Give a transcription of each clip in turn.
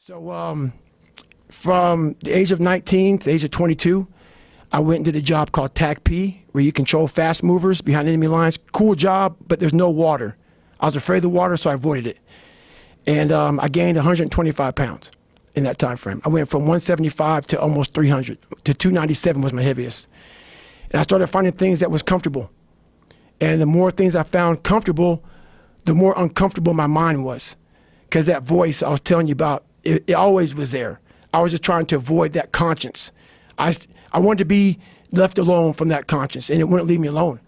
So from the age of 19 to the age of 22, I went and did a job called TAC-P, where you control fast movers behind enemy lines. Cool job, but there's no water. I was afraid of the water, so I avoided it. And I gained 125 pounds in that time frame. I went from 175 to almost 300, to 297 was my heaviest. And I started finding things that was comfortable. And the more things I found comfortable, the more uncomfortable my mind was. Because that voice I was telling you about, it always was there. I was just trying to avoid that conscience. I wanted to be left alone from that conscience, and it wouldn't leave me alone.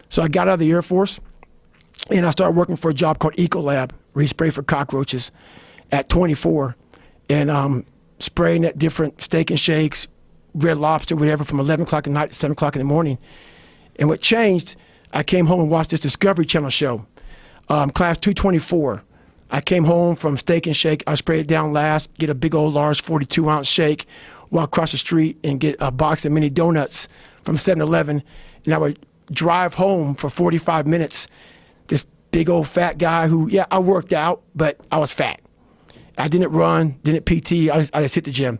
So I got out of the Air Force, and I started working for a job called Ecolab, where you spray for cockroaches at 24, and spraying at different Steak and Shakes, Red Lobster, whatever, from 11 o'clock at night to 7 o'clock in the morning. And what changed, I came home and watched this Discovery Channel show, Class 224. I came home from Steak and Shake. I sprayed it down last, get a big old large 42-ounce shake, walk across the street and get a box of mini donuts from 7-Eleven, and I would drive home for 45 minutes. This big old fat guy who, yeah, I worked out, but I was fat. I didn't run, didn't PT, I just hit the gym.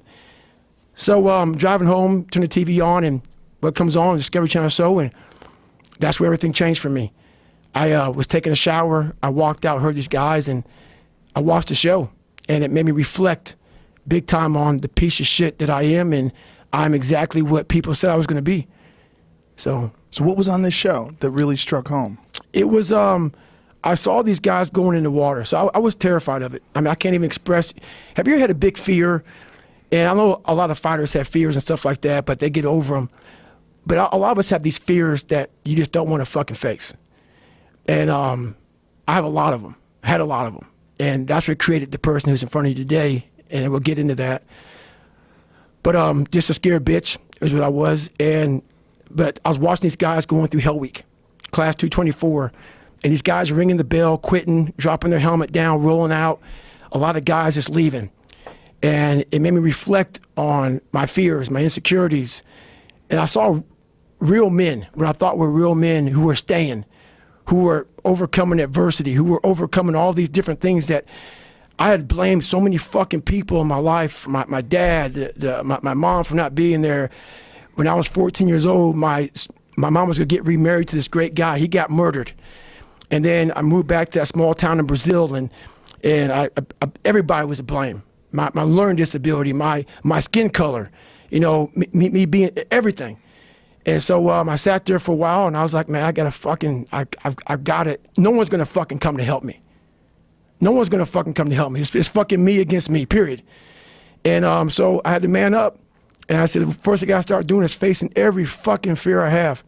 So driving home, turn the TV on, and what comes on, Discovery Channel show, and that's where everything changed for me. I was taking a shower, I walked out, heard these guys, and I watched the show, and it made me reflect big time on the piece of shit that I am, and I'm exactly what people said I was going to be. So what was on this show that really struck home? It was, I saw these guys going in the water, so I was terrified of it. I mean, I can't even express. Have you ever had a big fear? And I know a lot of fighters have fears and stuff like that, but they get over them. But a lot of us have these fears that you just don't want to fucking face. And I have a lot of them, had a lot of them. And that's what created the person who's in front of you today, and we'll get into that. But just a scared bitch is what I was. But I was watching these guys going through Hell Week, Class 224, and these guys ringing the bell, quitting, dropping their helmet down, rolling out, a lot of guys just leaving. And it made me reflect on my fears, my insecurities. And I saw real men, what I thought were real men who were staying, who were overcoming adversity, who were overcoming all these different things that I had blamed so many fucking people in my life, my dad, my mom for not being there. When I was 14 years old, my mom was gonna get remarried to this great guy. He got murdered. And then I moved back to that small town in Brazil, and everybody was to blame. My learning disability, my skin color, you know, me being everything. And so I sat there for a while, and I was like, man, I got it. No one's gonna fucking come to help me. No one's gonna fucking come to help me. It's fucking me against me, period. And so I had to man up, and I said, the first thing I gotta start doing is facing every fucking fear I have.